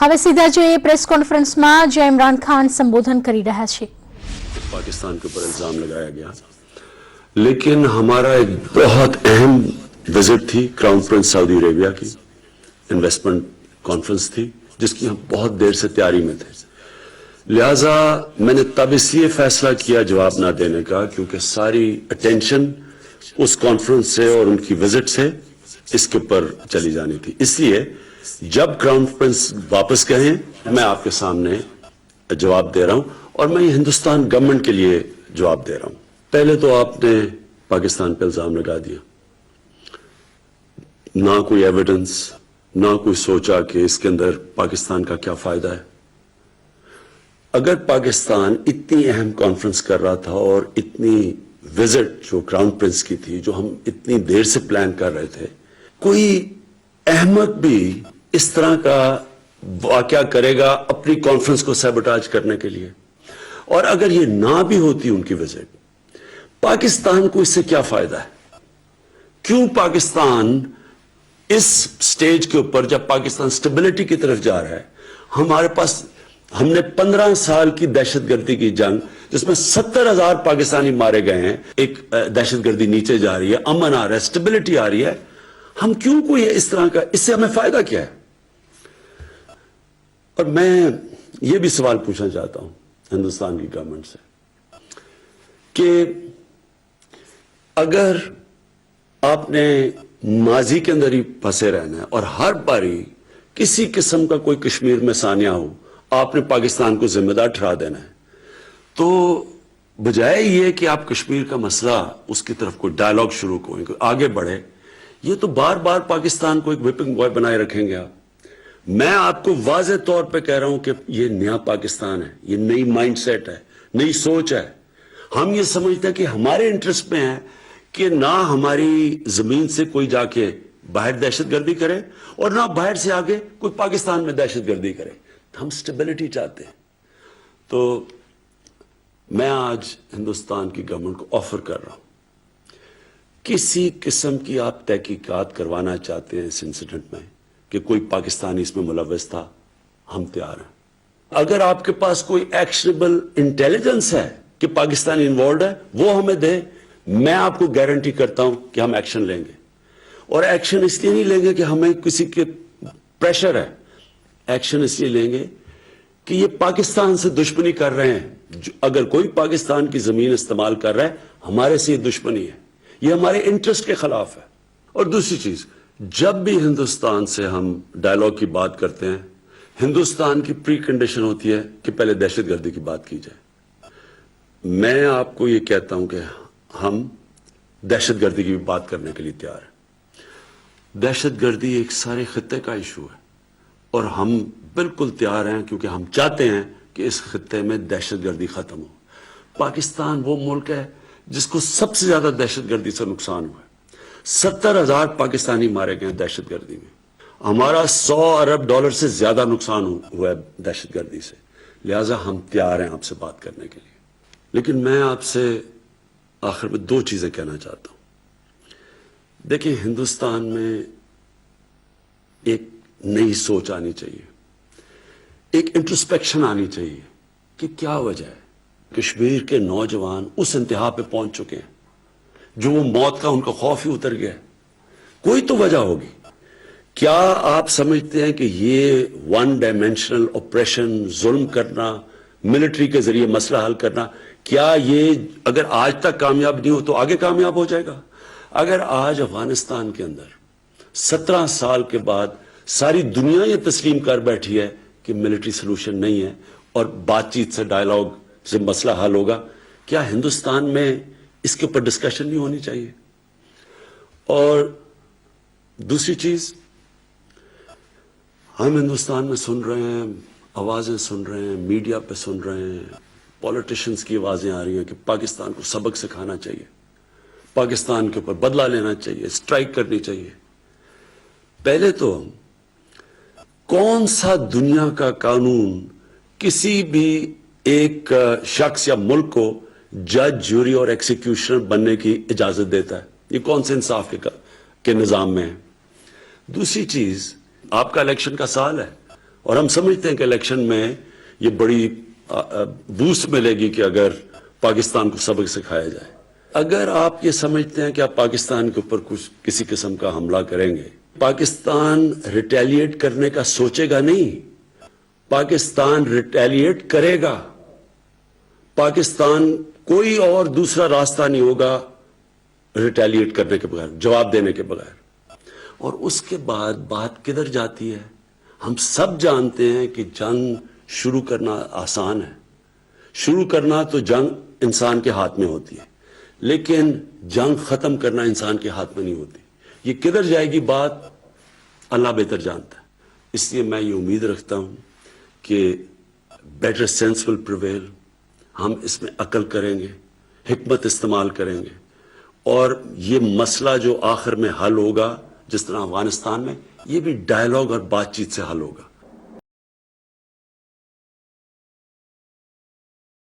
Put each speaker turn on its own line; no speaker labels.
હવે સીધા જોઈએ પ્રેસ કોન્ફરન્સમાં જ્યાં ઇમરાન ખાન સંબોધન કરી રહ્યા છે।
पाकिस्तान के ऊपर इल्जाम लगाया गया, लेकिन हमारा एक बहुत अहम विजिट थी क्राउन प्रिंस सऊदी अरेबिया की, इन्वेस्टमेंट कॉन्फ्रेंस थी जिसकी हम बहुत देर से तैयारी में थे। लिहाजा मैंने तब इसलिए फैसला किया जवाब ना देने का क्योंकि सारी अटेंशन उस कॉन्फ्रेंस से और उनकी विजिट से इसके ऊपर चली जानी थी। इसलिए जब क्राउन प्रिंस वापस गए मैं आपके सामने जवाब दे रहा हूं और मैं हिंदुस्तान गवर्नमेंट के लिए जवाब दे रहा हूं। पहले तो आपने पाकिस्तान पर इल्जाम लगा दिया, ना कोई एविडेंस, ना कोई सोचा कि इसके अंदर पाकिस्तान का क्या फायदा है। अगर पाकिस्तान इतनी अहम कॉन्फ्रेंस कर रहा था और इतनी विजिट जो क्राउन प्रिंस की थी, जो हम इतनी देर से प्लान कर रहे थे, कोई अहमक भी इस तरह का वाकया करेगा अपनी कॉन्फ्रेंस को सैबोटाज करने के लिए। और अगर ये ना भी होती उनकी विजिट, पाकिस्तान को इससे क्या फायदा है? क्यों पाकिस्तान इस स्टेज के ऊपर, जब पाकिस्तान स्टेबिलिटी की तरफ जा रहा है, हमारे पास हमने 15 साल की दहशतगर्दी की जंग जिसमें 70,000 पाकिस्तानी मारे गए हैं, एक दहशतगर्दी नीचे जा रही है, अमन आ रहा है, स्टेबिलिटी आ रही है, हम क्यों कोई इस तरह का, इससे हमें फायदा क्या है? और मैं ये भी सवाल पूछना चाहता हूं हिंदुस्तान की गवर्नमेंट से कि अगर आपने माजी के अंदर ही फंसे रहना है और हर बारी किसी किस्म का कोई कश्मीर में सानिया हो आपने पाकिस्तान को जिम्मेदार ठहरा देना है, तो बजाय ये कि आप कश्मीर का मसला उसकी तरफ कोई डायलॉग शुरू करें, कोई आगे बढ़े, ये तो बार बार पाकिस्तान को एक व्हिपिंग बॉय बनाए रखेंगे आप। मैं आपको वाज़े तौर पे कह रहा हूं कि ये नया पाकिस्तान है, ये नई माइंडसेट है, नई सोच है। हम ये समझते हैं कि हमारे इंटरेस्ट में है कि ना हमारी जमीन से कोई जाके बाहर दहशतगर्दी करे और ना बाहर से आगे कोई पाकिस्तान में दहशतगर्दी करे। हम स्टेबिलिटी चाहते हैं। तो मैं आज हिंदुस्तान की गवर्नमेंट को ऑफर कर रहा हूं, किसी किस्म की आप तहकीकात करवाना चाहते हैं इस इंसिडेंट में कि कोई पाकिस्तानी इसमें मुलव्वस था, हम तैयार हैं। अगर आपके पास कोई एक्शनेबल इंटेलिजेंस है कि पाकिस्तानी इन्वॉल्व है, वो हमें दे, मैं आपको गारंटी करता हूं कि हम एक्शन लेंगे। और एक्शन इसलिए नहीं लेंगे कि हमें किसी के प्रेशर है, एक्शन इसलिए लेंगे कि ये पाकिस्तान से दुश्मनी कर रहे हैं। अगर कोई पाकिस्तान की जमीन इस्तेमाल कर रहा है, हमारे से ये दुश्मनी है, ये हमारे इंटरेस्ट के खिलाफ है। और दूसरी चीज, जब भी हिंदुस्तान से हम डायलॉग की बात करते हैं, हिंदुस्तान की प्री कंडीशन होती है कि पहले दहशतगर्दी की बात की जाए। मैं आपको ये कहता हूं कि हम दहशतगर्दी की भी बात करने के लिए तैयार हैं। दहशतगर्दी एक सारे खित्ते का इशू है और हम बिल्कुल तैयार हैं क्योंकि हम चाहते हैं कि इस खित्ते में दहशतगर्दी खत्म हो। पाकिस्तान वो मुल्क है जिसको सबसे ज्यादा दहशतगर्दी से नुकसान हुआ है। 70,000 पाकिस्तानी मारे गए दहशतगर्दी में। हमारा $100 अरब से ज्यादा नुकसान हुआ है दहशतगर्दी से। लिहाजा हम तैयार हैं आपसे बात करने के लिए। लेकिन मैं आपसे आखिर में 2 चीजें कहना चाहता हूं। देखिए, हिंदुस्तान में एक नई सोच आनी चाहिए, एक इंट्रोस्पेक्शन आनी चाहिए कि क्या वजह है कश्मीर के नौजवान उस इंतहा पे पहुंच चुके हैं जो वो मौत का उनका खौफ ही उतर गया है। कोई तो वजह होगी। क्या आप समझते हैं कि ये वन डायमेंशनल ऑपरेशन, जुल्म करना, मिलिट्री के जरिए मसला हल करना, क्या ये अगर आज तक कामयाब नहीं हो तो आगे कामयाब हो जाएगा? अगर आज अफगानिस्तान के अंदर 17 साल के बाद सारी दुनिया ये तस्लीम कर बैठी है कि मिलिट्री सोल्यूशन नहीं है और बातचीत से, डायलॉग से मसला हल होगा, क्या हिंदुस्तान में इसके ऊपर डिस्कशन नहीं होनी चाहिए? और दूसरी चीज, हम हिंदुस्तान में सुन रहे हैं, आवाजें सुन रहे हैं, मीडिया पे सुन रहे हैं, पॉलिटिशियंस की आवाजें आ रही हैं कि पाकिस्तान को सबक सिखाना चाहिए, पाकिस्तान के ऊपर बदला लेना चाहिए, स्ट्राइक करनी चाहिए। पहले तो कौन सा दुनिया का कानून किसी भी एक शख्स या मुल्क को जज, जूरी और एक्सिक्यूशनर बनने की इजाजत देता है? ये कौन से इंसाफ के निजाम में है? दूसरी चीज, आपका इलेक्शन का साल है, اور ہم سمجھتے ہیں کہ الیکشن میں یہ بڑی بوسٹ ملے گی کہ اگر پاکستان کو سبق سکھایا جائے. اگر آپ یہ سمجھتے ہیں کہ آپ پاکستان کے اوپر کچھ کسی قسم کا حملہ کریں گے, پاکستان ریٹیلیٹ کرنے کا سوچے گا نہیں, پاکستان ریٹیلیٹ کرے گا. پاکستان کوئی اور دوسرا راستہ نہیں ہوگا ریٹیلیٹ کرنے کے بغیر, جواب دینے کے بغیر. اور اس کے بعد بات کدھر جاتی ہے؟ ہم سب جانتے ہیں کہ جنگ شروع کرنا آسان ہے, شروع کرنا تو جنگ انسان کے ہاتھ میں ہوتی ہے, لیکن جنگ ختم کرنا انسان کے ہاتھ میں نہیں ہوتی. یہ کدھر جائے گی بات اللہ بہتر جانتا ہے. اس لیے میں یہ امید رکھتا ہوں کہ بیٹر سینس ول پریویل. ہم اس میں عقل کریں گے, حکمت استعمال کریں گے, اور یہ مسئلہ جو آخر میں حل ہوگا جس طرح افغانستان میں, یہ بھی ڈائیلاگ اور بات چیت سے حل ہوگا.